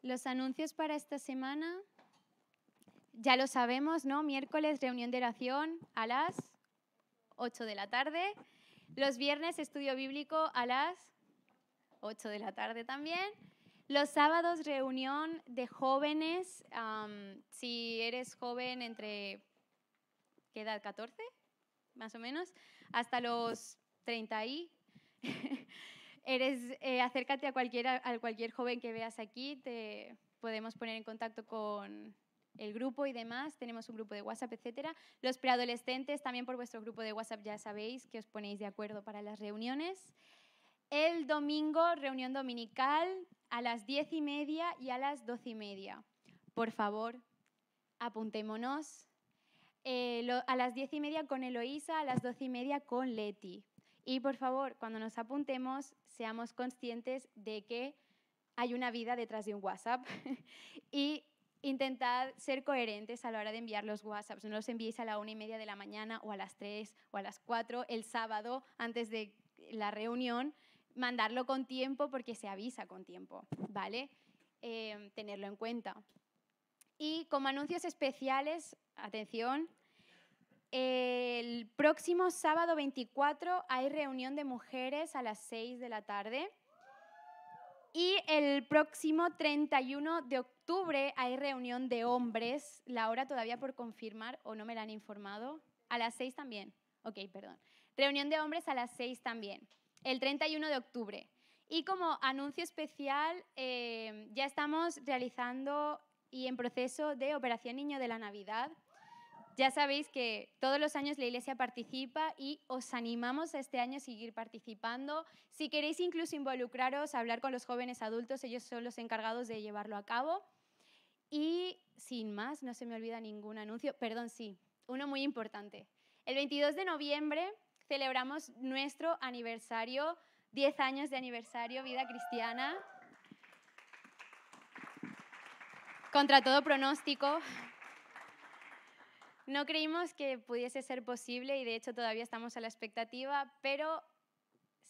Los anuncios para esta semana, ya lo sabemos, ¿no? Miércoles, reunión de oración a las 8 de la tarde. Los viernes, estudio bíblico a las 8 de la tarde también. Los sábados, reunión de jóvenes. Si eres joven entre, ¿qué edad? ¿14? Más o menos. Hasta los 30 y... acércate a cualquier joven que veas aquí, te podemos poner en contacto con el grupo y demás. Tenemos un grupo de WhatsApp, etcétera. Los preadolescentes, también por vuestro grupo de WhatsApp ya sabéis que os ponéis de acuerdo para las reuniones. El domingo, reunión dominical a las 10:30 y a las 12:30. Por favor, apuntémonos. A las 10:30 con Eloísa, a las 12:30 con Leti. Y por favor, cuando nos apuntemos, seamos conscientes de que hay una vida detrás de un WhatsApp y intentad ser coherentes a la hora de enviar los WhatsApps. No los enviéis a la 1:30 de la mañana o a las 3 o a las 4 el sábado antes de la reunión. Mandarlo con tiempo porque se avisa con tiempo, ¿vale? Tenerlo en cuenta. Y como anuncios especiales, atención, el próximo sábado 24 hay reunión de mujeres a las 6 de la tarde. Y el próximo 31 de octubre hay reunión de hombres, la hora todavía por confirmar o no me la han informado. A las 6 también. Ok, perdón. Reunión de hombres a las 6 también. El 31 de octubre. Y como anuncio especial, ya estamos realizando y en proceso de Operación Niño de la Navidad. Ya sabéis que todos los años la Iglesia participa y os animamos este año a seguir participando. Si queréis incluso involucraros, hablar con los jóvenes adultos, ellos son los encargados de llevarlo a cabo. Y sin más, no se me olvida ningún anuncio. Perdón, sí, uno muy importante. El 22 de noviembre celebramos nuestro aniversario, 10 años de aniversario, vida cristiana. Contra todo pronóstico. No creímos que pudiese ser posible y de hecho todavía estamos a la expectativa, pero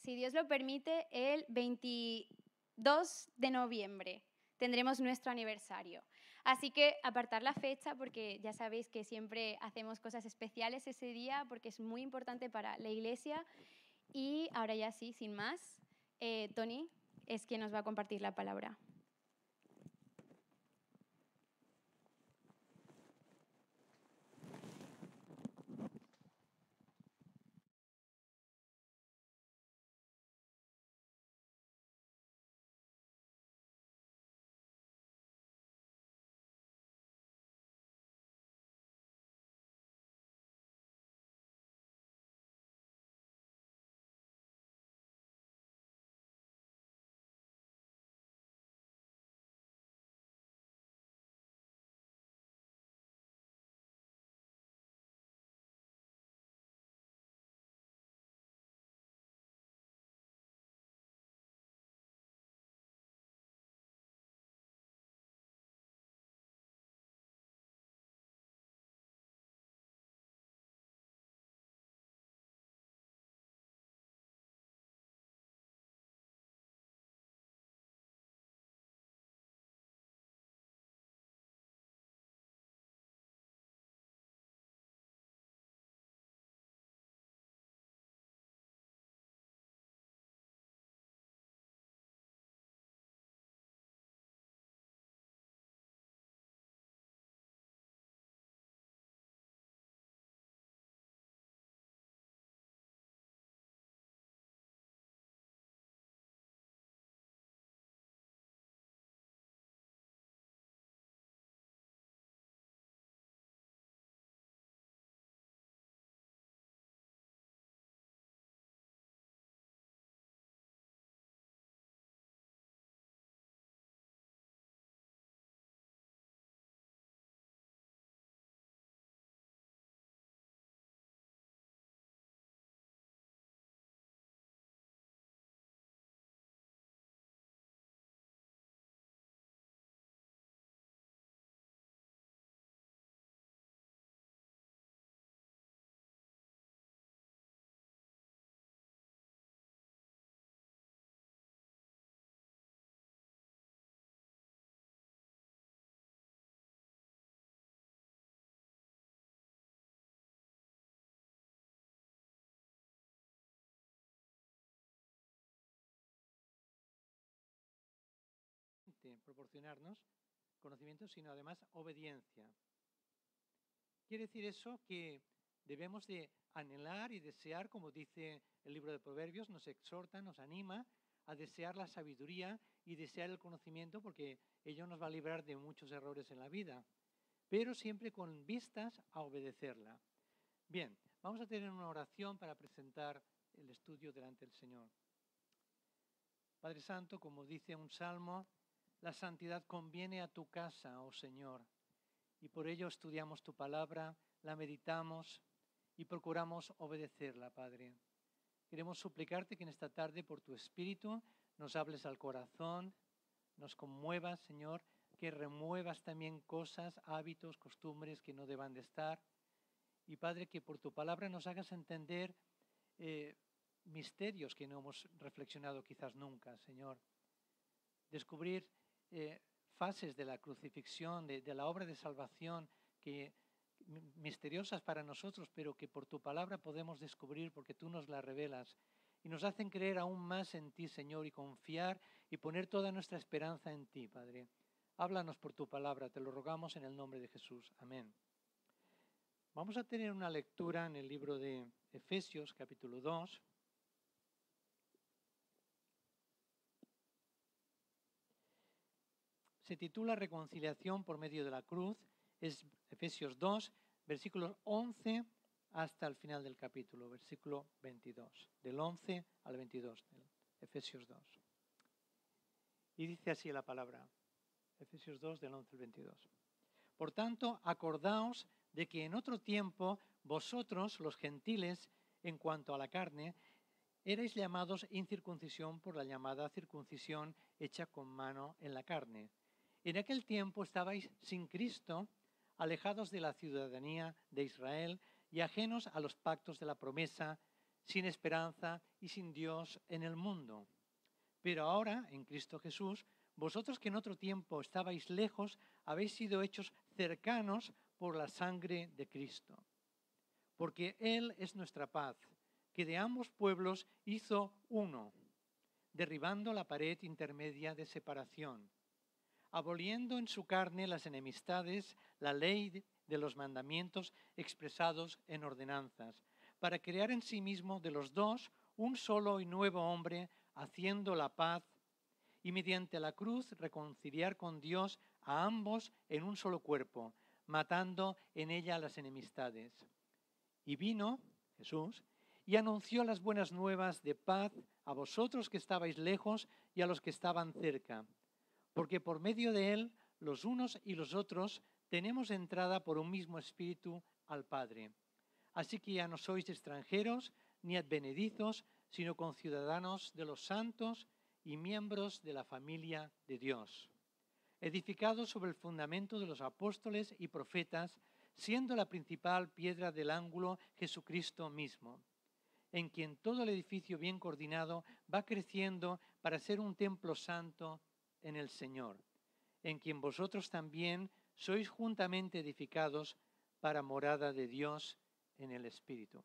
si Dios lo permite, el 22 de noviembre tendremos nuestro aniversario. Así que apartar la fecha porque ya sabéis que siempre hacemos cosas especiales ese día porque es muy importante para la Iglesia. Y ahora ya sí, sin más, Tony es quien nos va a compartir la palabra. proporcionarnos conocimiento, sino además obediencia. Quiere decir eso que debemos de anhelar y desear, como dice el libro de Proverbios, nos exhorta, nos anima a desear la sabiduría y desear el conocimiento, porque ello nos va a librar de muchos errores en la vida, pero siempre con vistas a obedecerla. Bien, vamos a tener una oración para presentar el estudio delante del Señor. Padre Santo, como dice un salmo, la santidad conviene a tu casa, oh Señor, y por ello estudiamos tu palabra, la meditamos y procuramos obedecerla, Padre. Queremos suplicarte que en esta tarde, por tu Espíritu, nos hables al corazón, nos conmuevas, Señor, que remuevas también cosas, hábitos, costumbres que no deban de estar. Y, Padre, que por tu palabra nos hagas entender misterios que no hemos reflexionado quizás nunca, Señor. Descubrir fases de la crucifixión, de la obra de salvación misteriosas para nosotros, pero que por tu palabra podemos descubrir porque tú nos las revelas y nos hacen creer aún más en ti, Señor, y confiar y poner toda nuestra esperanza en ti, Padre. Háblanos por tu palabra, te lo rogamos en el nombre de Jesús. Amén. Vamos a tener una lectura en el libro de Efesios, capítulo 2. Se titula Reconciliación por medio de la cruz. Es Efesios 2, versículos 11 hasta el final del capítulo, versículo 22. Del 11 al 22, Efesios 2. Y dice así la palabra, Efesios 2, del 11 al 22. Por tanto, acordaos de que en otro tiempo vosotros, los gentiles, en cuanto a la carne, erais llamados incircuncisión por la llamada circuncisión hecha con mano en la carne. En aquel tiempo estabais sin Cristo, alejados de la ciudadanía de Israel y ajenos a los pactos de la promesa, sin esperanza y sin Dios en el mundo. Pero ahora, en Cristo Jesús, vosotros que en otro tiempo estabais lejos, habéis sido hechos cercanos por la sangre de Cristo. Porque Él es nuestra paz, que de ambos pueblos hizo uno, derribando la pared intermedia de separación, aboliendo en su carne las enemistades, la ley de los mandamientos expresados en ordenanzas, para crear en sí mismo de los dos un solo y nuevo hombre, haciendo la paz, y mediante la cruz reconciliar con Dios a ambos en un solo cuerpo, matando en ella las enemistades. Y vino Jesús y anunció las buenas nuevas de paz a vosotros que estabais lejos y a los que estaban cerca, porque por medio de él los unos y los otros tenemos entrada por un mismo espíritu al Padre. Así que ya no sois extranjeros ni advenedizos, sino conciudadanos de los santos y miembros de la familia de Dios, edificados sobre el fundamento de los apóstoles y profetas, siendo la principal piedra del ángulo Jesucristo mismo, en quien todo el edificio bien coordinado va creciendo para ser un templo santo en el Señor, en quien vosotros también sois juntamente edificados para morada de Dios en el Espíritu.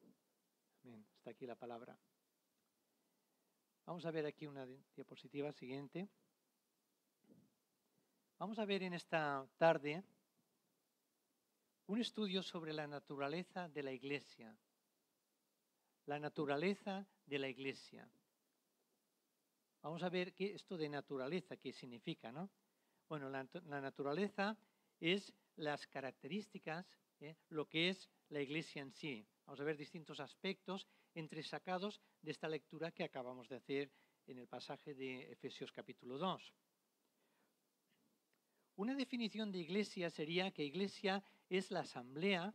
Amén. Está aquí la palabra. Vamos a ver aquí una diapositiva siguiente. Vamos a ver en esta tarde un estudio sobre la naturaleza de la Iglesia. La naturaleza de la Iglesia. Vamos a ver esto de naturaleza, qué significa, ¿no? Bueno, la naturaleza es las características, lo que es la Iglesia en sí. Vamos a ver distintos aspectos entresacados de esta lectura que acabamos de hacer en el pasaje de Efesios capítulo 2. Una definición de Iglesia sería que Iglesia es la asamblea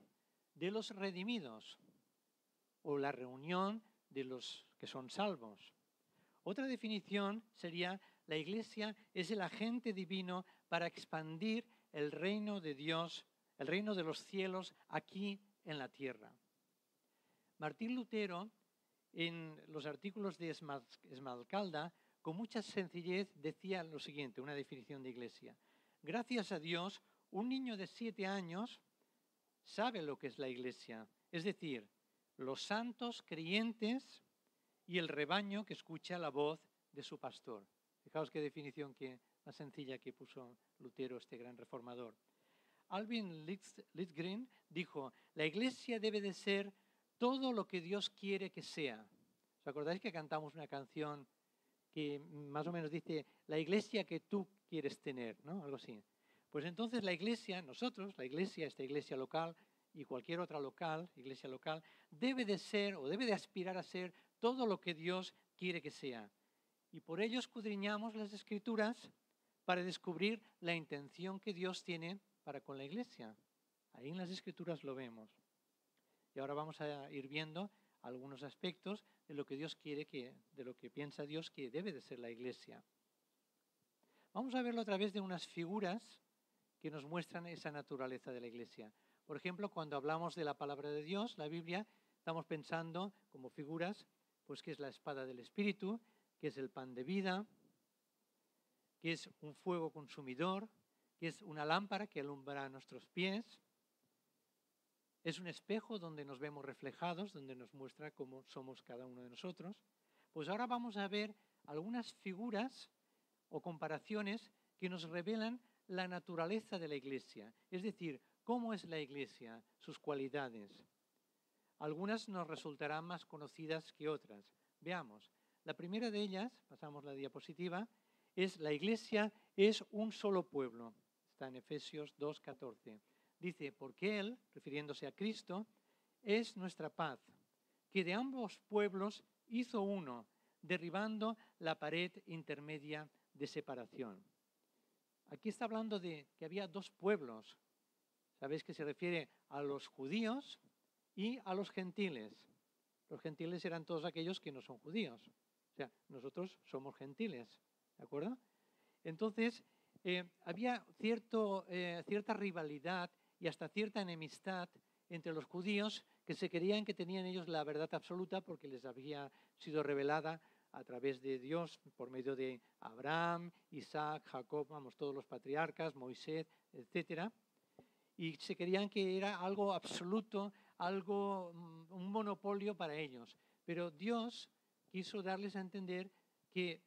de los redimidos o la reunión de los que son salvos. Otra definición sería la Iglesia es el agente divino para expandir el reino de Dios, el reino de los cielos aquí en la tierra. Martín Lutero, en los artículos de Esmalcalda, con mucha sencillez decía lo siguiente, una definición de Iglesia. Gracias a Dios, un niño de 7 años sabe lo que es la Iglesia, es decir, los santos creyentes y el rebaño que escucha la voz de su pastor. Fijaos qué definición que más sencilla que puso Lutero, este gran reformador. Alvin Litzgren dijo, la iglesia debe de ser todo lo que Dios quiere que sea. ¿Os acordáis que cantamos una canción que más o menos dice, la iglesia que tú quieres tener, ¿no? Algo así. Pues entonces la iglesia, nosotros, la iglesia, esta iglesia local y cualquier otra iglesia local, debe de ser o debe de aspirar a ser todo lo que Dios quiere que sea. Y por ello escudriñamos las Escrituras para descubrir la intención que Dios tiene para con la iglesia. Ahí en las Escrituras lo vemos. Y ahora vamos a ir viendo algunos aspectos de lo que Dios quiere, de lo que piensa Dios que debe de ser la iglesia. Vamos a verlo a través de unas figuras que nos muestran esa naturaleza de la iglesia. Por ejemplo, cuando hablamos de la palabra de Dios, la Biblia, estamos pensando como figuras, pues que es la espada del Espíritu, que es el pan de vida, que es un fuego consumidor, que es una lámpara que alumbra nuestros pies, es un espejo donde nos vemos reflejados, donde nos muestra cómo somos cada uno de nosotros. Pues ahora vamos a ver algunas figuras o comparaciones que nos revelan la naturaleza de la iglesia, es decir, cómo es la iglesia, sus cualidades. Algunas nos resultarán más conocidas que otras. Veamos, la primera de ellas, pasamos la diapositiva, es la iglesia es un solo pueblo. Está en Efesios 2:14. Dice, porque Él, refiriéndose a Cristo, es nuestra paz, que de ambos pueblos hizo uno, derribando la pared intermedia de separación. Aquí está hablando de que había dos pueblos. Sabéis que se refiere a los judíos y a los gentiles. Los gentiles eran todos aquellos que no son judíos. O sea, nosotros somos gentiles, ¿de acuerdo? Entonces, había cierta rivalidad y hasta cierta enemistad entre los judíos que se creían que tenían ellos la verdad absoluta porque les había sido revelada a través de Dios por medio de Abraham, Isaac, Jacob, vamos, todos los patriarcas, Moisés, etcétera. Y se creían que era algo absoluto, un monopolio para ellos. Pero Dios quiso darles a entender que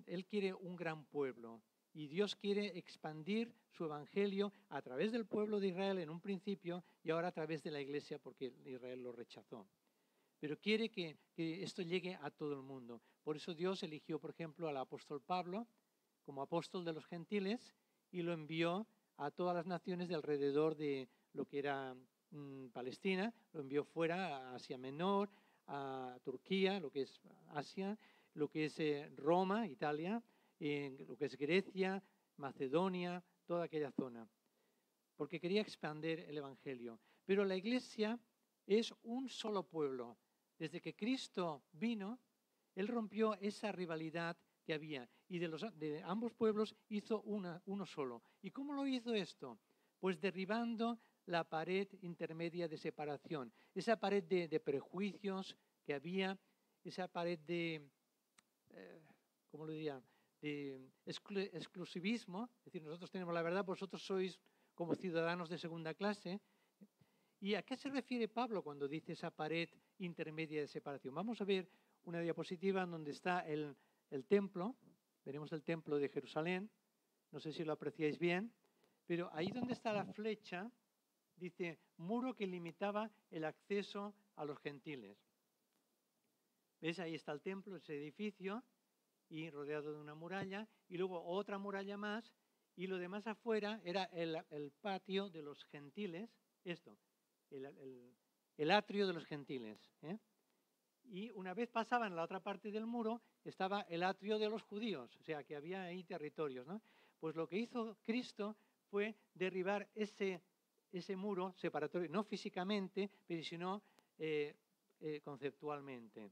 Él quiere un gran pueblo y Dios quiere expandir su evangelio a través del pueblo de Israel en un principio y ahora a través de la iglesia porque Israel lo rechazó. Pero quiere que esto llegue a todo el mundo. Por eso Dios eligió, por ejemplo, al apóstol Pablo como apóstol de los gentiles y lo envió a todas las naciones de alrededor de lo que era Palestina, lo envió fuera a Asia Menor, a Turquía, lo que es Asia, lo que es Roma, Italia, lo que es Grecia, Macedonia, toda aquella zona, porque quería expandir el evangelio. Pero la iglesia es un solo pueblo. Desde que Cristo vino, Él rompió esa rivalidad que había y de ambos pueblos hizo uno solo. ¿Y cómo lo hizo esto? Pues derribando la pared intermedia de separación, esa pared de prejuicios que había, esa pared de, ¿cómo lo diría?, de exclusivismo, es decir, nosotros tenemos la verdad, vosotros sois como ciudadanos de segunda clase. ¿Y a qué se refiere Pablo cuando dice esa pared intermedia de separación? Vamos a ver una diapositiva en donde está el templo, veremos el templo de Jerusalén, no sé si lo apreciáis bien, pero ahí donde está la flecha, dice muro que limitaba el acceso a los gentiles. ¿Ves? Ahí está el templo, ese edificio, y rodeado de una muralla, y luego otra muralla más, y lo demás afuera era el patio de los gentiles, el atrio de los gentiles. Y una vez pasaban la otra parte del muro, estaba el atrio de los judíos, o sea que había ahí territorios, ¿no? Pues lo que hizo Cristo fue derribar ese muro separatorio, no físicamente, pero sino conceptualmente.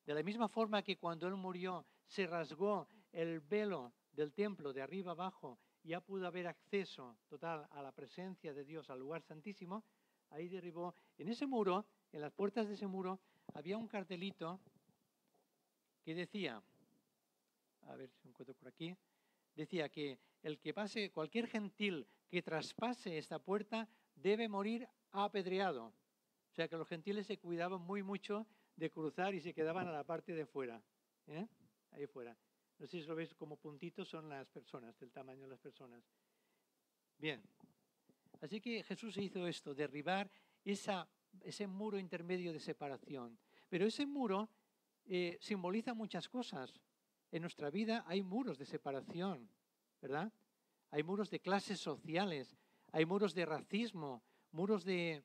De la misma forma que cuando Él murió se rasgó el velo del templo de arriba abajo y ya pudo haber acceso total a la presencia de Dios, al lugar santísimo, ahí derribó, en ese muro, en las puertas de ese muro, había un cartelito que decía, a ver si lo encuentro por aquí, decía que el que pase, cualquier gentil que traspase esta puerta debe morir apedreado. O sea que los gentiles se cuidaban muy mucho de cruzar y se quedaban a la parte de fuera, ahí fuera. No sé si lo veis como puntitos, son las personas, del tamaño de las personas. Bien. Así que Jesús hizo esto, derribar ese muro intermedio de separación. Pero ese muro simboliza muchas cosas. En nuestra vida hay muros de separación, ¿verdad? Hay muros de clases sociales, hay muros de racismo, muros de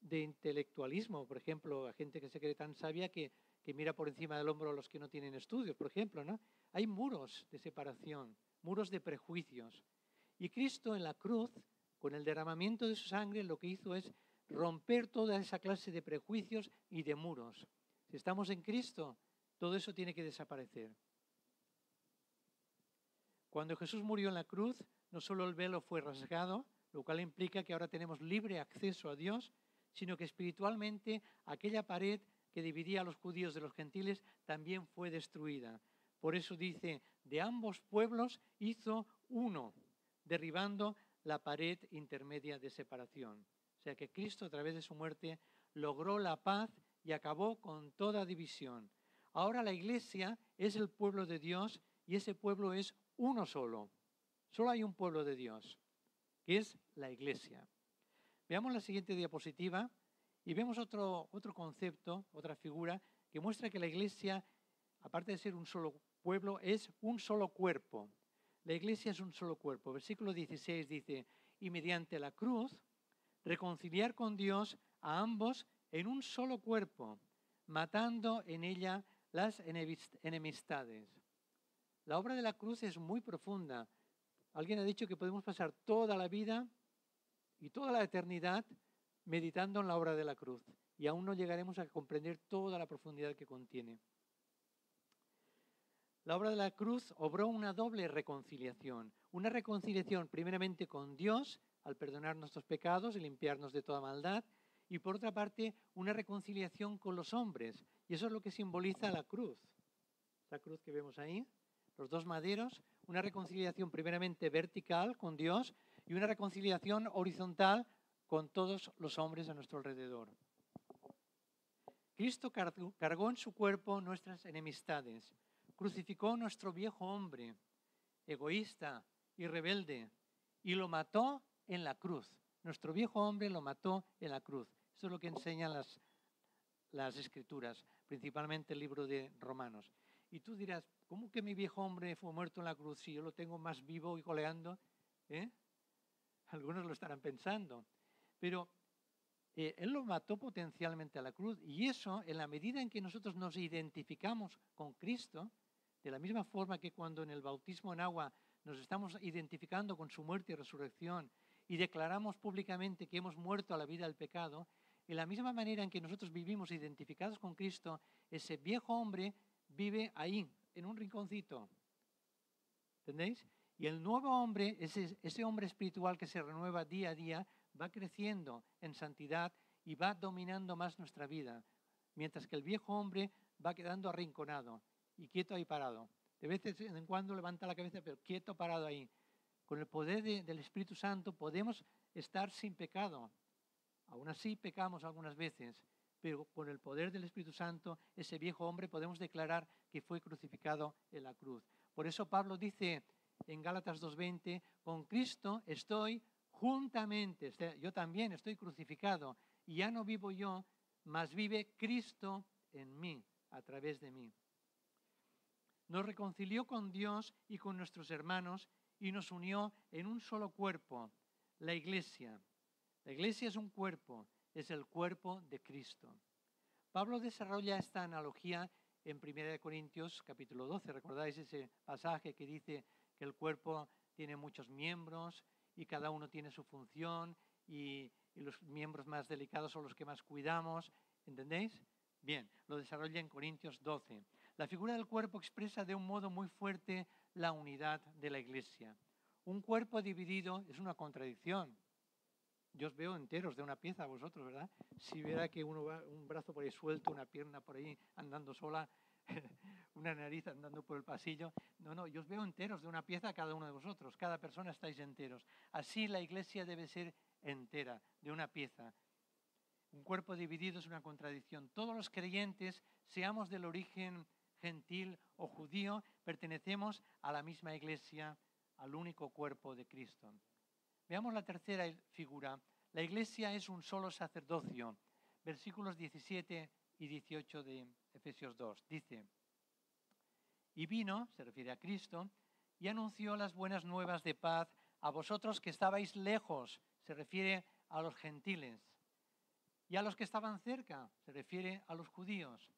intelectualismo, por ejemplo, a gente que se cree tan sabia que mira por encima del hombro a los que no tienen estudios, por ejemplo, ¿no? Hay muros de separación, muros de prejuicios. Y Cristo en la cruz, con el derramamiento de su sangre, lo que hizo es romper toda esa clase de prejuicios y de muros. Si estamos en Cristo, todo eso tiene que desaparecer. Cuando Jesús murió en la cruz, no solo el velo fue rasgado, lo cual implica que ahora tenemos libre acceso a Dios, sino que espiritualmente aquella pared que dividía a los judíos de los gentiles también fue destruida. Por eso dice, de ambos pueblos hizo uno, derribando la pared intermedia de separación. O sea que Cristo, a través de su muerte, logró la paz y acabó con toda división. Ahora la Iglesia es el pueblo de Dios y ese pueblo es uno solo. Solo hay un pueblo de Dios, que es la Iglesia. Veamos la siguiente diapositiva y vemos otro concepto, otra figura, que muestra que la Iglesia, aparte de ser un solo pueblo, es un solo cuerpo. La Iglesia es un solo cuerpo. Versículo 16 dice, y mediante la cruz, reconciliar con Dios a ambos en un solo cuerpo, matando en ella las enemistades. La obra de la cruz es muy profunda. Alguien ha dicho que podemos pasar toda la vida y toda la eternidad meditando en la obra de la cruz y aún no llegaremos a comprender toda la profundidad que contiene. La obra de la cruz obró una doble reconciliación. Una reconciliación primeramente con Dios, al perdonar nuestros pecados y limpiarnos de toda maldad, y por otra parte una reconciliación con los hombres. Y eso es lo que simboliza la cruz. La cruz que vemos ahí, los dos maderos, una reconciliación primeramente vertical con Dios y una reconciliación horizontal con todos los hombres a nuestro alrededor. Cristo cargó en su cuerpo nuestras enemistades. Crucificó nuestro viejo hombre, egoísta y rebelde, y lo mató en la cruz. Nuestro viejo hombre lo mató en la cruz. Eso es lo que enseñan las Escrituras, principalmente el libro de Romanos. Y tú dirás, ¿cómo que mi viejo hombre fue muerto en la cruz si yo lo tengo más vivo y coleando? Algunos lo estarán pensando. Pero Él lo mató potencialmente a la cruz y eso, en la medida en que nosotros nos identificamos con Cristo, de la misma forma que cuando en el bautismo en agua nos estamos identificando con su muerte y resurrección y declaramos públicamente que hemos muerto a la vida del pecado, en la misma manera en que nosotros vivimos identificados con Cristo, ese viejo hombre vive ahí, en un rinconcito. ¿Entendéis? Y el nuevo hombre, ese hombre espiritual que se renueva día a día, va creciendo en santidad y va dominando más nuestra vida, mientras que el viejo hombre va quedando arrinconado y quieto ahí parado. De vez en cuando levanta la cabeza, pero quieto parado ahí. Con el poder del Espíritu Santo podemos estar sin pecado. Aún así pecamos algunas veces, pero con el poder del Espíritu Santo, ese viejo hombre podemos declarar que fue crucificado en la cruz. Por eso Pablo dice en Gálatas 2:20, con Cristo estoy juntamente, o sea, yo también estoy crucificado y ya no vivo yo, mas vive Cristo en mí, a través de mí. Nos reconcilió con Dios y con nuestros hermanos y nos unió en un solo cuerpo, la Iglesia. La Iglesia es un cuerpo, es el cuerpo de Cristo. Pablo desarrolla esta analogía en 1 Corintios capítulo 12. ¿Recordáis ese pasaje que dice que el cuerpo tiene muchos miembros y cada uno tiene su función y los miembros más delicados son los que más cuidamos? ¿Entendéis? Bien, lo desarrolla en Corintios 12. La figura del cuerpo expresa de un modo muy fuerte la unidad de la Iglesia. Un cuerpo dividido es una contradicción. Yo os veo enteros de una pieza, vosotros, ¿verdad? Si viera que uno va un brazo por ahí suelto, una pierna por ahí andando sola, una nariz andando por el pasillo. No, yo os veo enteros de una pieza cada uno de vosotros. Cada persona estáis enteros. Así la Iglesia debe ser entera, de una pieza. Un cuerpo dividido es una contradicción. Todos los creyentes, seamos del origen gentil o judío, pertenecemos a la misma iglesia, al único cuerpo de Cristo. Veamos la tercera figura. La iglesia es un solo sacerdocio. Versículos 17 y 18 de Efesios 2. Dice, y vino, se refiere a Cristo, y anunció las buenas nuevas de paz a vosotros que estabais lejos, se refiere a los gentiles, y a los que estaban cerca, se refiere a los judíos,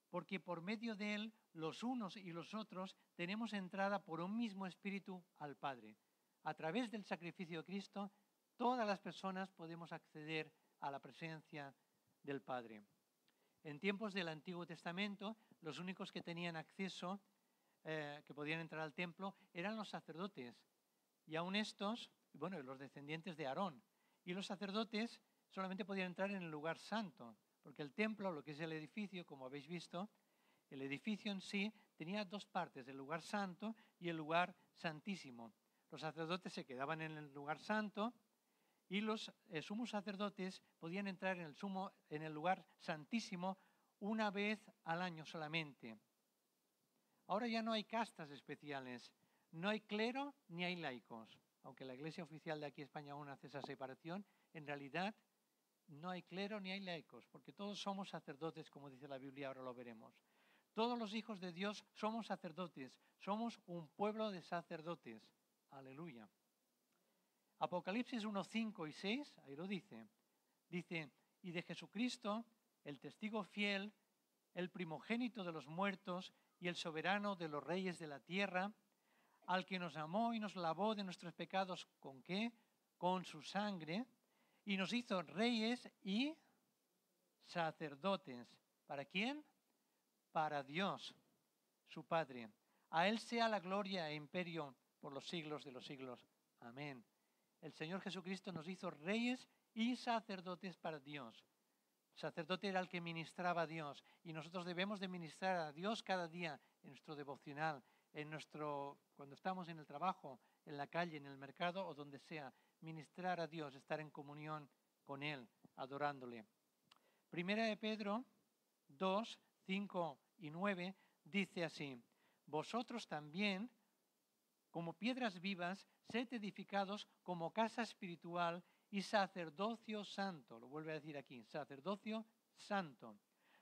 porque por medio de él los unos y los otros tenemos entrada por un mismo espíritu al Padre. A través del sacrificio de Cristo, todas las personas podemos acceder a la presencia del Padre. En tiempos del Antiguo Testamento, los únicos que tenían acceso, que podían entrar al templo, eran los sacerdotes. Y aún estos, bueno, los descendientes de Aarón. Y los sacerdotes solamente podían entrar en el lugar santo, porque el templo, lo que es el edificio, como habéis visto, el edificio en sí tenía dos partes, el lugar santo y el lugar santísimo. Los sacerdotes se quedaban en el lugar santo y los sumos sacerdotes podían entrar en el lugar santísimo una vez al año solamente. Ahora ya no hay castas especiales, no hay clero ni hay laicos. Aunque la Iglesia oficial de aquí España aún hace esa separación, en realidad no hay clero ni hay laicos, porque todos somos sacerdotes, como dice la Biblia, ahora lo veremos. Todos los hijos de Dios somos sacerdotes, somos un pueblo de sacerdotes. Aleluya. Apocalipsis 1, 5 y 6, ahí lo dice. Dice, y de Jesucristo, el testigo fiel, el primogénito de los muertos y el soberano de los reyes de la tierra, al que nos amó y nos lavó de nuestros pecados, ¿con qué? Con su sangre, y nos hizo reyes y sacerdotes. ¿Para quién? Para Dios, su Padre. A Él sea la gloria e imperio por los siglos de los siglos. Amén. El Señor Jesucristo nos hizo reyes y sacerdotes para Dios. El sacerdote era el que ministraba a Dios y nosotros debemos de ministrar a Dios cada día en nuestro devocional, cuando estamos en el trabajo, en la calle, en el mercado o donde sea. Ministrar a Dios, estar en comunión con Él, adorándole. Primera de Pedro 2, 5 y 9 dice así, vosotros también, como piedras vivas, sed edificados como casa espiritual y sacerdocio santo, lo vuelve a decir aquí, sacerdocio santo,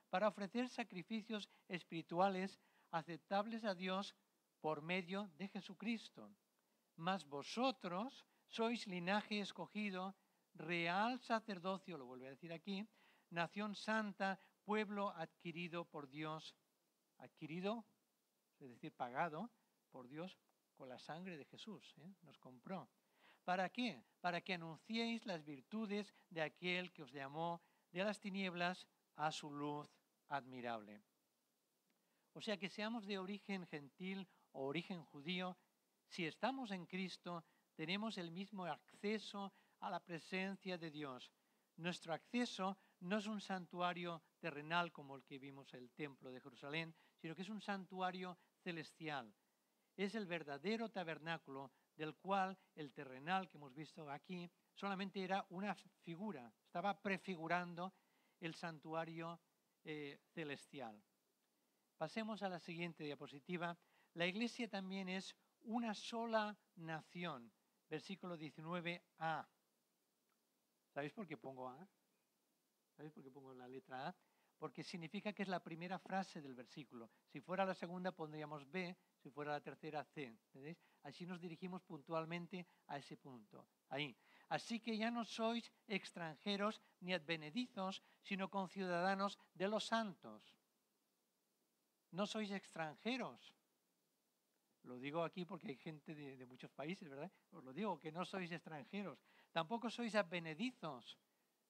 para ofrecer sacrificios espirituales aceptables a Dios por medio de Jesucristo. Mas vosotros sois linaje escogido, real sacerdocio, lo vuelve a decir aquí, nación santa, pueblo adquirido por Dios, adquirido, es decir, pagado por Dios con la sangre de Jesús, nos compró. ¿Para qué? Para que anunciéis las virtudes de aquel que os llamó de las tinieblas a su luz admirable. O sea, que seamos de origen gentil o origen judío, si estamos en Cristo, tenemos el mismo acceso a la presencia de Dios. Nuestro acceso no es un santuario terrenal como el que vimos en el templo de Jerusalén, sino que es un santuario celestial. Es el verdadero tabernáculo del cual el terrenal que hemos visto aquí solamente era una figura, estaba prefigurando el santuario celestial. Pasemos a la siguiente diapositiva. La iglesia también es una sola nación. Versículo 19a. ¿Sabéis por qué pongo A? ¿Sabéis por qué pongo la letra A? Porque significa que es la primera frase del versículo. Si fuera la segunda pondríamos B, si fuera la tercera C. ¿Entendéis? Así nos dirigimos puntualmente a ese punto. Ahí. Así que ya no sois extranjeros ni advenedizos, sino conciudadanos de los santos. No sois extranjeros. Lo digo aquí porque hay gente de muchos países, ¿verdad? Os lo digo, que no sois extranjeros. Tampoco sois advenedizos.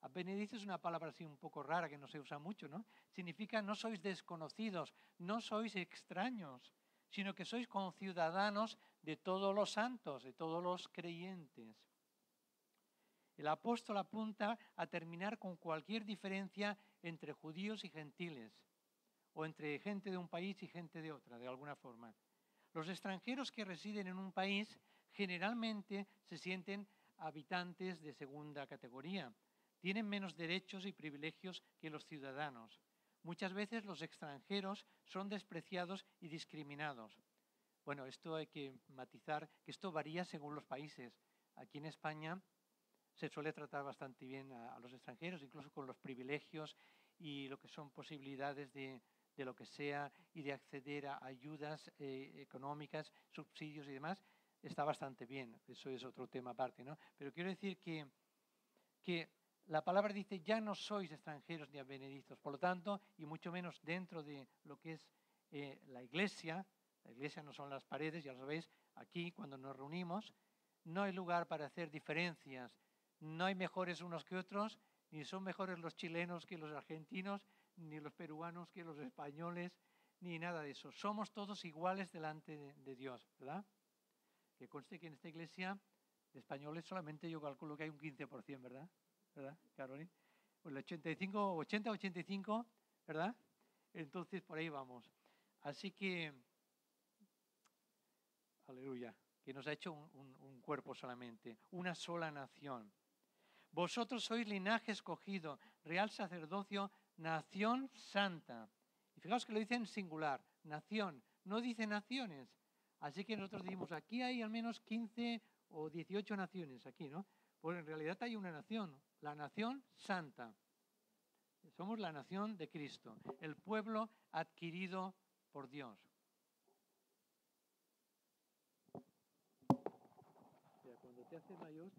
Advenedizo es una palabra así un poco rara que no se usa mucho, ¿no? Significa no sois desconocidos, no sois extraños, sino que sois conciudadanos de todos los santos, de todos los creyentes. El apóstol apunta a terminar con cualquier diferencia entre judíos y gentiles, o entre gente de un país y gente de otra, de alguna forma. Los extranjeros que residen en un país generalmente se sienten habitantes de segunda categoría. Tienen menos derechos y privilegios que los ciudadanos. Muchas veces los extranjeros son despreciados y discriminados. Bueno, esto hay que matizar, que esto varía según los países. Aquí en España se suele tratar bastante bien a los extranjeros, incluso con los privilegios y lo que son posibilidades de lo que sea y de acceder a ayudas económicas, subsidios y demás, está bastante bien. Eso es otro tema aparte, ¿no? Pero quiero decir que la palabra dice, ya no sois extranjeros ni advenedizos. Por lo tanto, y mucho menos dentro de lo que es la iglesia no son las paredes, ya lo sabéis, aquí cuando nos reunimos, no hay lugar para hacer diferencias. No hay mejores unos que otros, ni son mejores los chilenos que los argentinos, ni los peruanos que los españoles, ni nada de eso. Somos todos iguales delante de Dios, ¿verdad? Que conste que en esta iglesia de españoles solamente yo calculo que hay un 15%, ¿verdad? ¿Verdad, Carolina? Pues el 80-85, ¿verdad? Entonces por ahí vamos. Así que, aleluya, que nos ha hecho un cuerpo solamente, una sola nación. Vosotros sois linaje escogido, real sacerdocio, nación santa. Y fijaos que lo dice en singular, nación, no dice naciones. Así que nosotros decimos, aquí hay al menos 15 o 18 naciones, aquí, ¿no? Pues en realidad hay una nación, la nación santa. Somos la nación de Cristo, el pueblo adquirido por Dios. Cuando te haces mayor,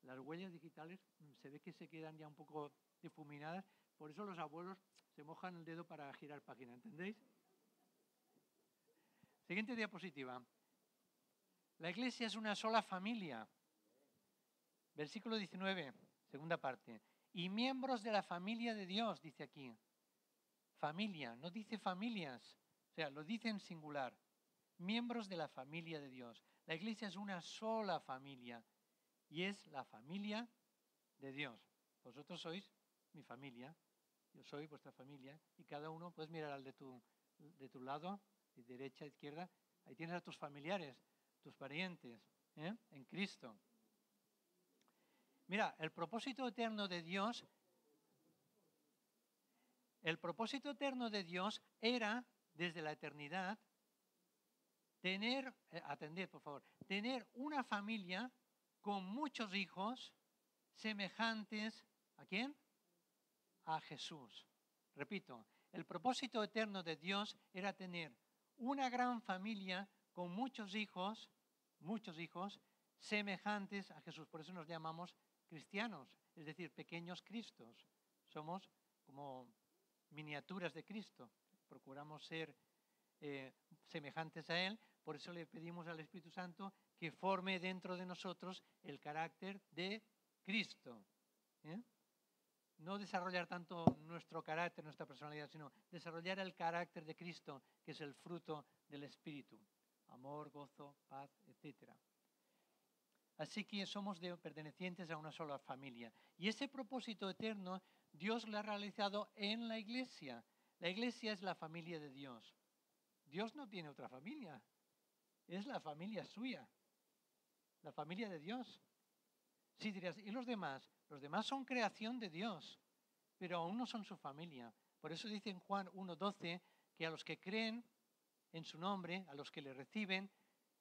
las huellas digitales se ve que se quedan ya un poco difuminadas, por eso los abuelos se mojan el dedo para girar página, ¿entendéis? Siguiente diapositiva. La iglesia es una sola familia. Versículo 19, segunda parte. Y miembros de la familia de Dios, dice aquí. Familia, no dice familias, o sea, lo dice en singular. Miembros de la familia de Dios. La iglesia es una sola familia y es la familia de Dios. Vosotros sois mi familia, yo soy vuestra familia y cada uno puedes mirar al de tu lado, de derecha, izquierda. Ahí tienes a tus familiares, tus parientes, en Cristo. Mira, el propósito eterno de Dios era, desde la eternidad, atended por favor, tener una familia con muchos hijos semejantes, ¿a quién? A Jesús. Repito, el propósito eterno de Dios era tener una gran familia con muchos hijos semejantes a Jesús. Por eso nos llamamos cristianos, es decir, pequeños Cristos. Somos como miniaturas de Cristo. Procuramos ser semejantes a Él. Por eso le pedimos al Espíritu Santo que forme dentro de nosotros el carácter de Cristo. No desarrollar tanto nuestro carácter, nuestra personalidad, sino desarrollar el carácter de Cristo, que es el fruto del Espíritu. Amor, gozo, paz, etc. Así que somos pertenecientes a una sola familia. Y ese propósito eterno Dios lo ha realizado en la iglesia. La iglesia es la familia de Dios. Dios no tiene otra familia. Es la familia suya. La familia de Dios. Sí, dirías, ¿y los demás? Los demás son creación de Dios, pero aún no son su familia. Por eso dice en Juan 1:12 que a los que creen en su nombre, a los que le reciben,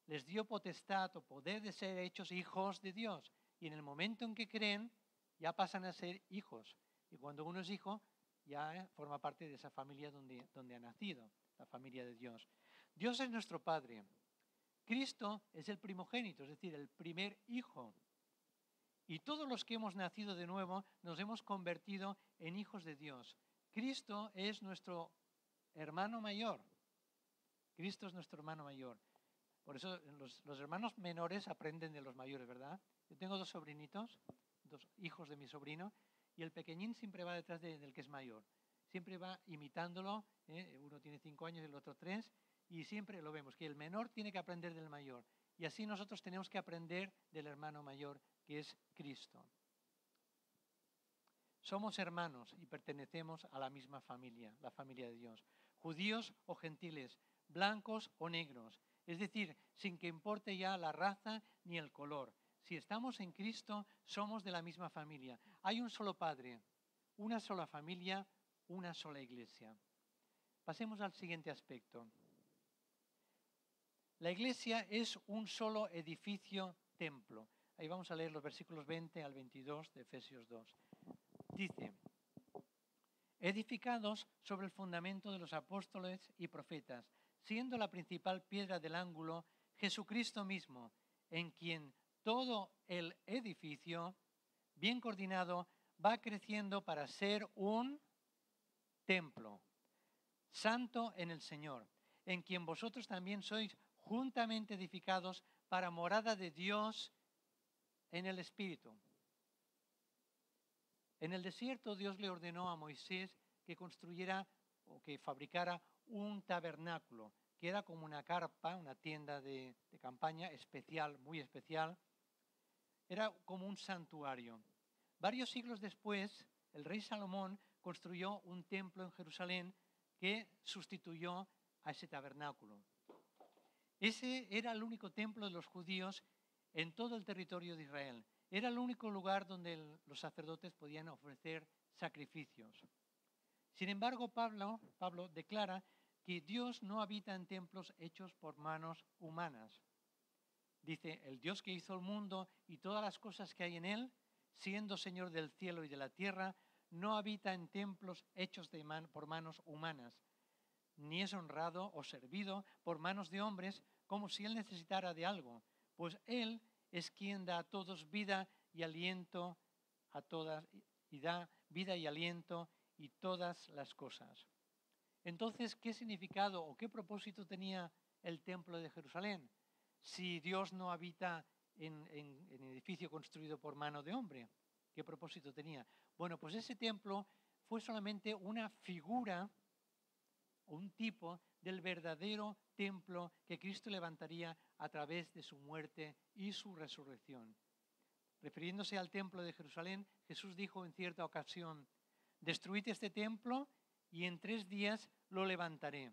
les dio potestad o poder de ser hechos hijos de Dios. Y en el momento en que creen, ya pasan a ser hijos. Y cuando uno es hijo, ya forma parte de esa familia donde ha nacido, la familia de Dios. Dios es nuestro Padre. Cristo es el primogénito, es decir, el primer hijo. Y todos los que hemos nacido de nuevo nos hemos convertido en hijos de Dios. Cristo es nuestro hermano mayor. Cristo es nuestro hermano mayor. Por eso los hermanos menores aprenden de los mayores, ¿verdad? Yo tengo 2 sobrinitos, 2 hijos de mi sobrino, y el pequeñín siempre va detrás del que es mayor. Siempre va imitándolo, uno tiene 5 años y el otro 3, y siempre lo vemos, que el menor tiene que aprender del mayor. Y así nosotros tenemos que aprender del hermano mayor, que es Cristo. Somos hermanos y pertenecemos a la misma familia, la familia de Dios. Judíos o gentiles, blancos o negros. Es decir, sin que importe ya la raza ni el color. Si estamos en Cristo, somos de la misma familia. Hay un solo Padre, una sola familia, una sola iglesia. Pasemos al siguiente aspecto. La iglesia es un solo edificio templo. Ahí vamos a leer los versículos 20 al 22 de Efesios 2. Dice, edificados sobre el fundamento de los apóstoles y profetas, siendo la principal piedra del ángulo Jesucristo mismo, en quien todo el edificio, bien coordinado, va creciendo para ser un templo santo en el Señor, en quien vosotros también sois juntamente edificados para morada de Dios en el Espíritu. En el desierto Dios le ordenó a Moisés que construyera o que fabricara un tabernáculo, que era como una carpa, una tienda de campaña especial, muy especial. Era como un santuario. Varios siglos después, el rey Salomón construyó un templo en Jerusalén que sustituyó a ese tabernáculo. Ese era el único templo de los judíos en todo el territorio de Israel. Era el único lugar donde los sacerdotes podían ofrecer sacrificios. Sin embargo, Pablo declara que Dios no habita en templos hechos por manos humanas. Dice, el Dios que hizo el mundo y todas las cosas que hay en él, siendo Señor del cielo y de la tierra, no habita en templos hechos por manos humanas, ni es honrado o servido por manos de hombres como si él necesitara de algo, pues él es quien da a todos vida y aliento a todas, y da vida y aliento y todas las cosas. Entonces, ¿qué significado o qué propósito tenía el templo de Jerusalén? Si Dios no habita en edificio construido por mano de hombre, ¿qué propósito tenía? Bueno, pues ese templo fue solamente una figura, un tipo del verdadero templo que Cristo levantaría a través de su muerte y su resurrección. Refiriéndose al templo de Jerusalén, Jesús dijo en cierta ocasión, destruid este templo y en 3 días lo levantaré.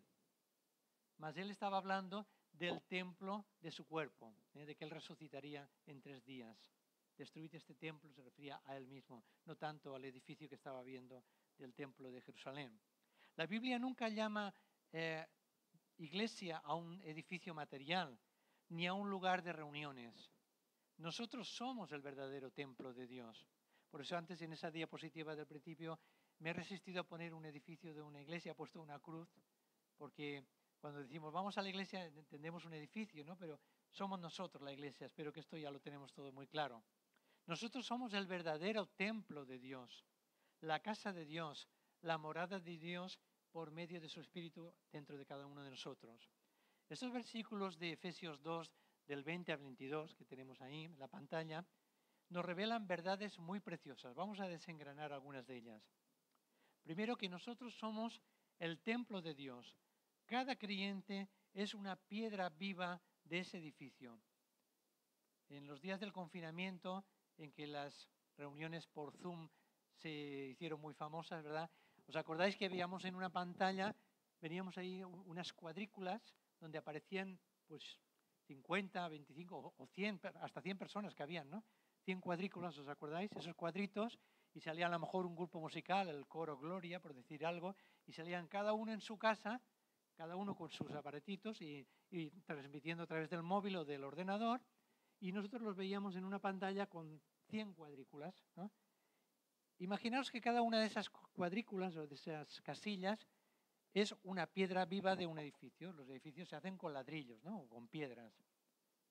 Mas él estaba hablando del templo de su cuerpo, de que él resucitaría en 3 días. Destruid este templo se refería a él mismo, no tanto al edificio que estaba viendo del templo de Jerusalén. La Biblia nunca llama iglesia a un edificio material, ni a un lugar de reuniones. Nosotros somos el verdadero templo de Dios. Por eso antes en esa diapositiva del principio me he resistido a poner un edificio de una iglesia, he puesto una cruz, porque cuando decimos vamos a la iglesia entendemos un edificio, ¿no? Pero somos nosotros la iglesia, espero que esto ya lo tenemos todo muy claro. Nosotros somos el verdadero templo de Dios, la casa de Dios, la morada de Dios por medio de su Espíritu dentro de cada uno de nosotros. Estos versículos de Efesios 2, del 20 al 22, que tenemos ahí en la pantalla, nos revelan verdades muy preciosas. Vamos a desengranar algunas de ellas. Primero, que nosotros somos el templo de Dios. Cada creyente es una piedra viva de ese edificio. En los días del confinamiento, en que las reuniones por Zoom se hicieron muy famosas, ¿verdad? ¿Os acordáis que veíamos en una pantalla, veníamos ahí unas cuadrículas donde aparecían pues 50, 25 o 100, hasta 100 personas que habían, ¿no? 100 cuadrículas, ¿os acordáis? Esos cuadritos, y salía a lo mejor un grupo musical, el coro Gloria, por decir algo, y salían cada uno en su casa, cada uno con sus aparatitos y transmitiendo a través del móvil o del ordenador, y nosotros los veíamos en una pantalla con 100 cuadrículas, ¿no? Imaginaos que cada una de esas cuadrículas o de esas casillas es una piedra viva de un edificio. Los edificios se hacen con ladrillos, ¿no? O con piedras.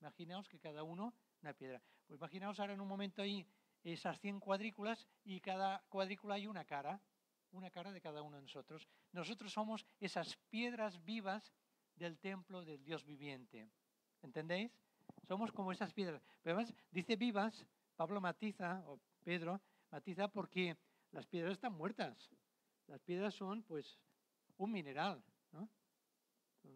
Imaginaos que cada uno una piedra. Pues imaginaos ahora en un momento ahí esas 100 cuadrículas y cada cuadrícula hay una cara de cada uno de nosotros. Nosotros somos esas piedras vivas del templo del Dios viviente. ¿Entendéis? Somos como esas piedras. Pero además dice vivas, Pablo matiza, o Pedro matiza, porque las piedras están muertas. Las piedras son pues un mineral, ¿no?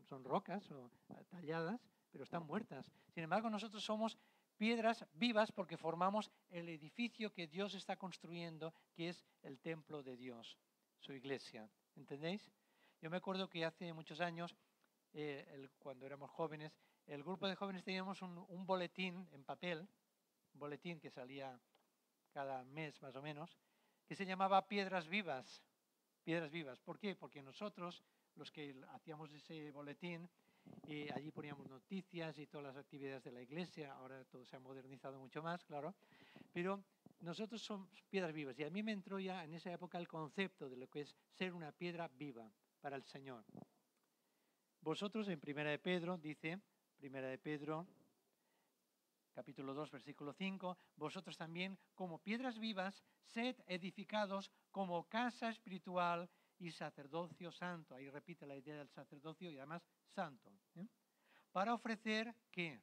Son rocas o talladas, pero están muertas. Sin embargo, nosotros somos piedras vivas porque formamos el edificio que Dios está construyendo, que es el templo de Dios, su iglesia. ¿Entendéis? Yo me acuerdo que hace muchos años, cuando éramos jóvenes, el grupo de jóvenes teníamos un boletín en papel, un boletín que salía cada mes más o menos, que se llamaba Piedras Vivas. Piedras Vivas. ¿Por qué? Porque nosotros, los que hacíamos ese boletín, allí poníamos noticias y todas las actividades de la iglesia. Ahora todo se ha modernizado mucho más, claro. Pero nosotros somos piedras vivas. Y a mí me entró ya en esa época el concepto de lo que es ser una piedra viva para el Señor. Vosotros en Primera de Pedro, dice, Primera de Pedro, capítulo 2, versículo 5, vosotros también como piedras vivas, sed edificados como casa espiritual y sacerdocio santo. Ahí repite la idea del sacerdocio y además santo. Para ofrecer, ¿qué?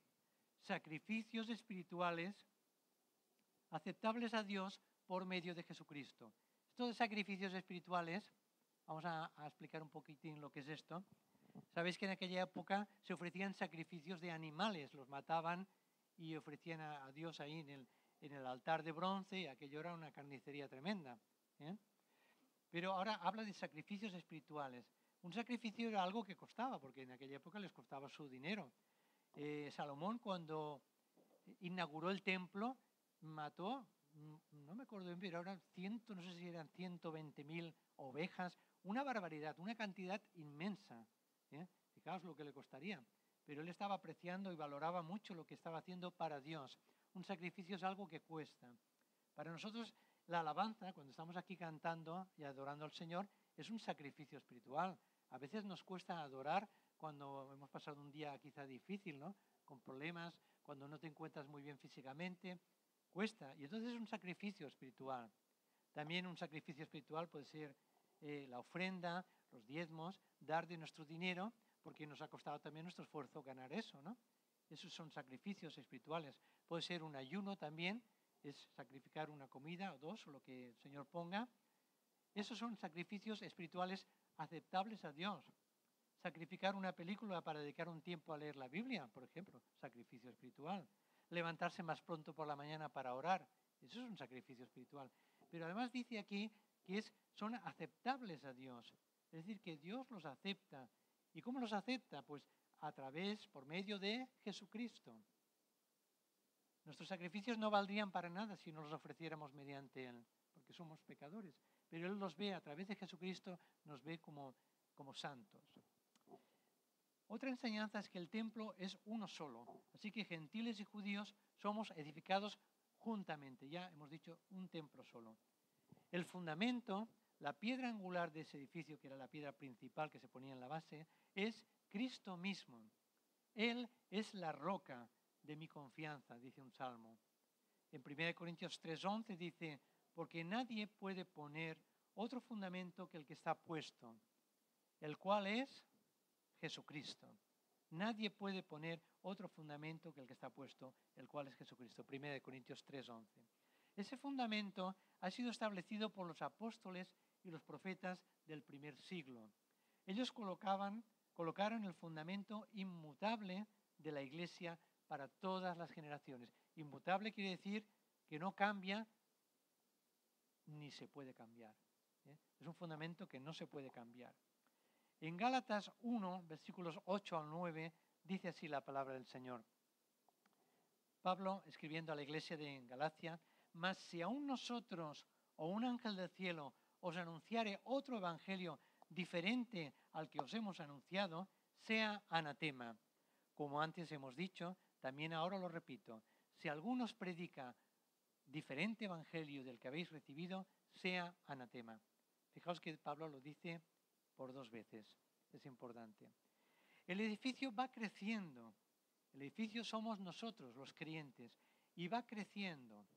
Sacrificios espirituales aceptables a Dios por medio de Jesucristo. Esto de sacrificios espirituales, vamos a explicar un poquitín lo que es esto. Sabéis que en aquella época se ofrecían sacrificios de animales, los mataban y ofrecían a Dios ahí en el altar de bronce, y aquello era una carnicería tremenda. Pero ahora habla de sacrificios espirituales. Un sacrificio era algo que costaba, porque en aquella época les costaba su dinero. Salomón, cuando inauguró el templo, mató, no me acuerdo bien, pero ahora no sé si eran 120.000 ovejas, una barbaridad, una cantidad inmensa. Fijaos lo que le costaría. Pero él estaba apreciando y valoraba mucho lo que estaba haciendo para Dios. Un sacrificio es algo que cuesta. Para nosotros la alabanza, cuando estamos aquí cantando y adorando al Señor, es un sacrificio espiritual. A veces nos cuesta adorar cuando hemos pasado un día quizá difícil, ¿no? Con problemas, cuando no te encuentras muy bien físicamente, cuesta. Y entonces es un sacrificio espiritual. También un sacrificio espiritual puede ser la ofrenda, los diezmos, dar de nuestro dinero, porque nos ha costado también nuestro esfuerzo ganar eso, ¿no? Esos son sacrificios espirituales. Puede ser un ayuno también, es sacrificar una comida o dos, o lo que el Señor ponga. Esos son sacrificios espirituales aceptables a Dios. Sacrificar una película para dedicar un tiempo a leer la Biblia, por ejemplo, sacrificio espiritual. Levantarse más pronto por la mañana para orar, eso es un sacrificio espiritual. Pero además dice aquí que son aceptables a Dios. Es decir, que Dios los acepta. ¿Y cómo los acepta? Pues por medio de Jesucristo. Nuestros sacrificios no valdrían para nada si no los ofreciéramos mediante Él, porque somos pecadores. Pero Él los ve a través de Jesucristo, nos ve como santos. Otra enseñanza es que el templo es uno solo, así que gentiles y judíos somos edificados juntamente. Ya hemos dicho un templo solo. El fundamento, la piedra angular de ese edificio, que era la piedra principal que se ponía en la base, es Cristo mismo. Él es la roca de mi confianza, dice un salmo. En 1 Corintios 3:11 dice, porque nadie puede poner otro fundamento que el que está puesto, el cual es Jesucristo. Nadie puede poner otro fundamento que el que está puesto, el cual es Jesucristo. 1 Corintios 3:11. Ese fundamento ha sido establecido por los apóstoles y los profetas del primer siglo. Ellos colocaron el fundamento inmutable de la Iglesia para todas las generaciones. Inmutable quiere decir que no cambia ni se puede cambiar. Es un fundamento que no se puede cambiar. En Gálatas 1, versículos 8 al 9, dice así la palabra del Señor. Pablo, escribiendo a la iglesia de Galacia, mas si aún nosotros o un ángel del cielo os anunciare otro evangelio diferente al que os hemos anunciado, sea anatema. Como antes hemos dicho, también ahora lo repito, si alguno os predica diferente evangelio del que habéis recibido, sea anatema. Fijaos que Pablo lo dice por 2 veces, es importante. El edificio va creciendo, el edificio somos nosotros, los creyentes, y va creciendo.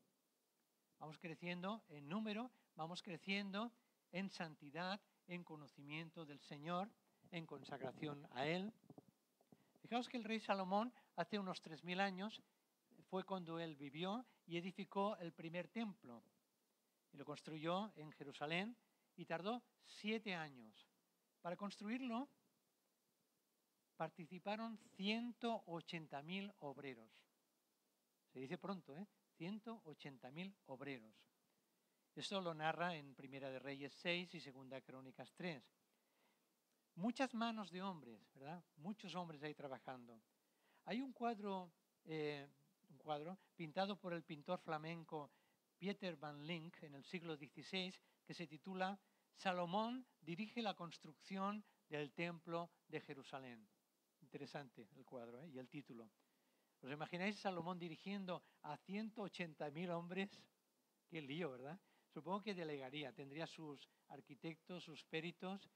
Vamos creciendo en número, vamos creciendo en santidad, en conocimiento del Señor, en consagración a Él. Fijaos que el rey Salomón hace unos 3.000 años fue cuando él vivió y edificó el primer templo. Y lo construyó en Jerusalén y tardó 7 años. Para construirlo participaron 180.000 obreros. Se dice pronto, 180.000 obreros. Esto lo narra en Primera de Reyes 6 y Segunda Crónicas 3. Muchas manos de hombres, ¿verdad? Muchos hombres ahí trabajando. Hay un cuadro pintado por el pintor flamenco Pieter van Link en el siglo XVI que se titula Salomón dirige la construcción del templo de Jerusalén. Interesante el cuadro, ¿eh? Y el título. ¿Os imagináis Salomón dirigiendo a 180.000 hombres? Qué lío, ¿verdad? Supongo que delegaría, tendría sus arquitectos, sus peritos,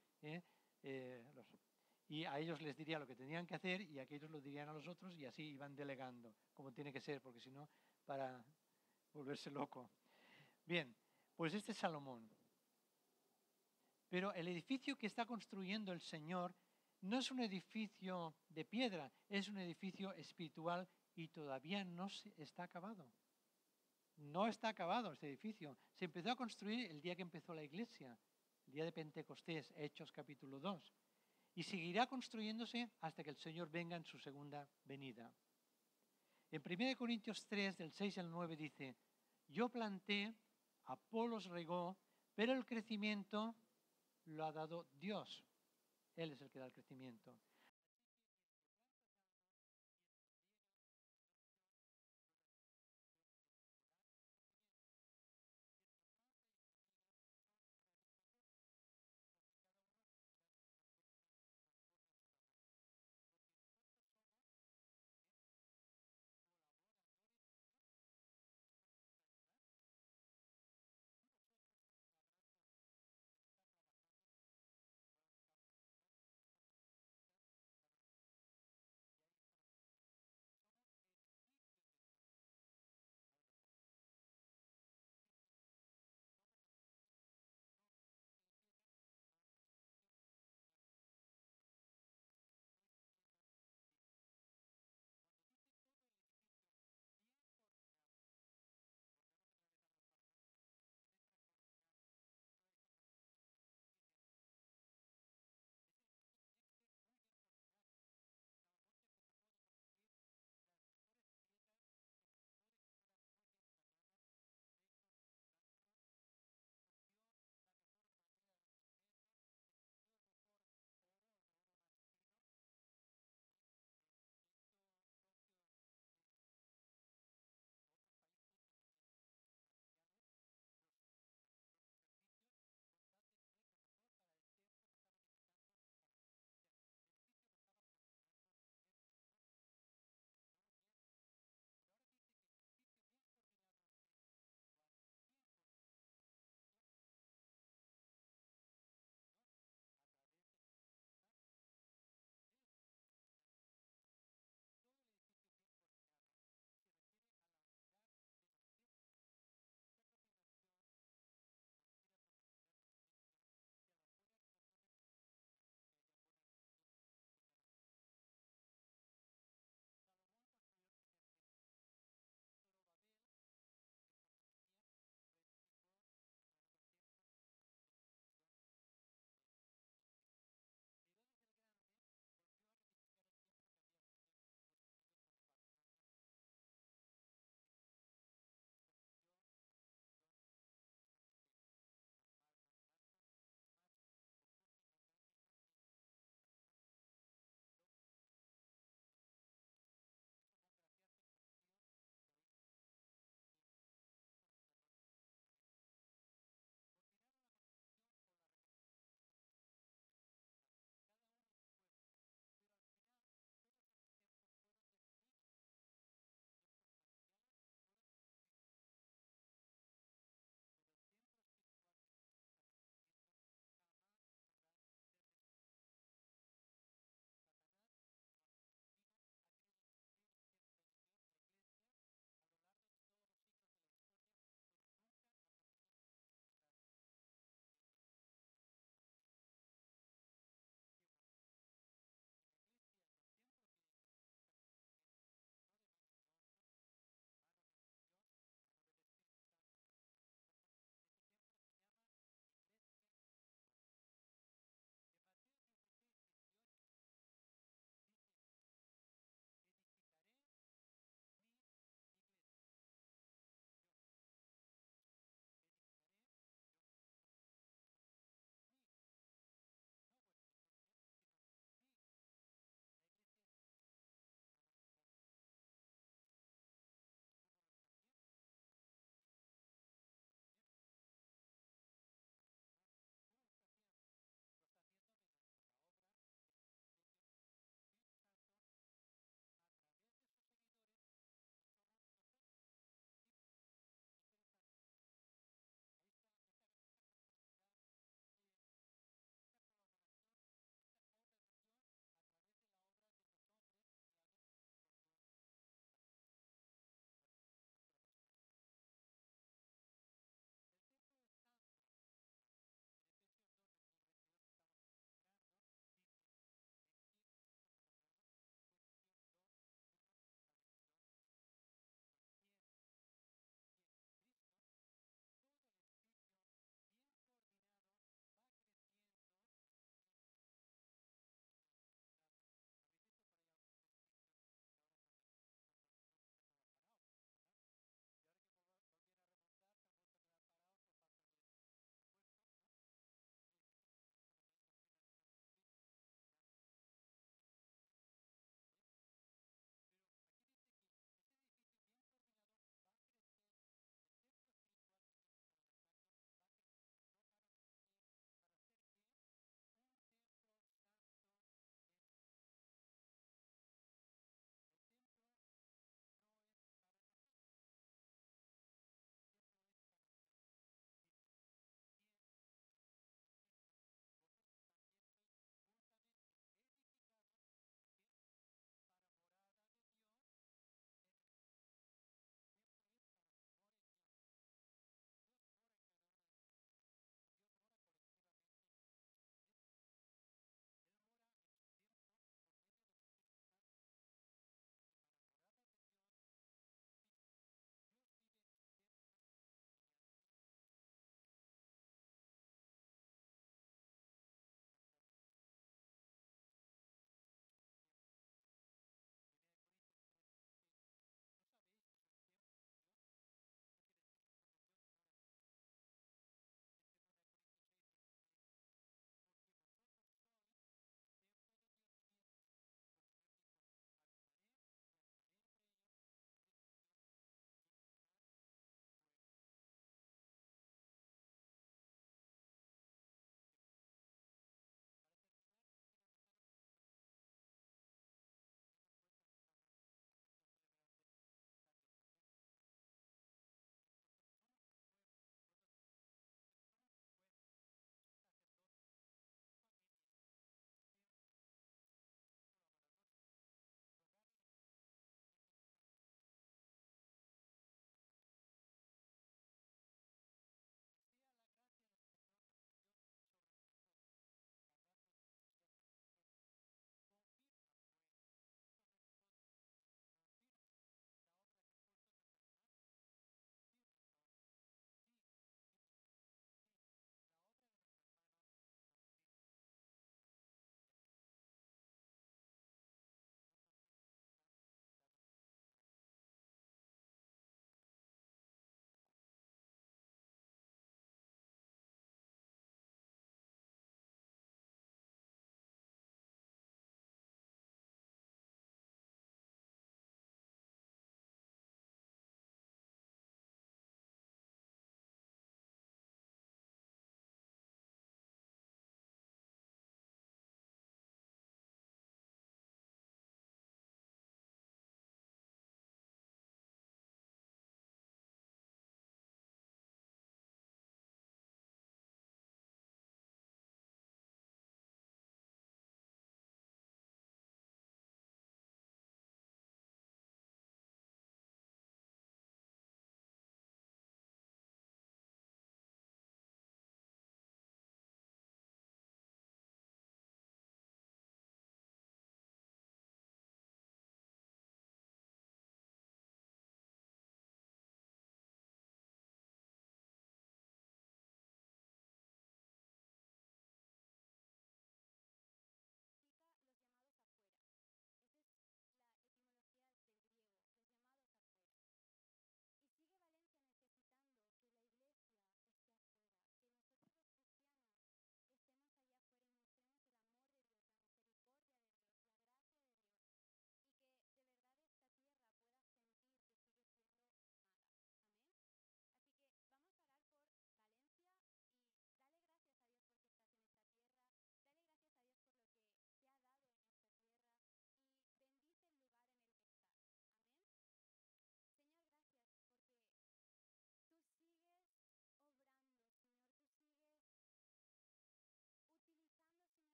y a ellos les diría lo que tenían que hacer y aquellos lo dirían a los otros y así iban delegando, como tiene que ser, porque si no, para volverse loco. Bien, pues este es Salomón. Pero el edificio que está construyendo el Señor no es un edificio de piedra, es un edificio espiritual y todavía no está acabado. No está acabado este edificio. Se empezó a construir el día que empezó la iglesia, el día de Pentecostés, Hechos capítulo 2. Y seguirá construyéndose hasta que el Señor venga en su segunda venida. En 1 Corintios 3, del 6 al 9 dice, yo planté, Apolos regó, pero el crecimiento lo ha dado Dios. Él es el que da el crecimiento.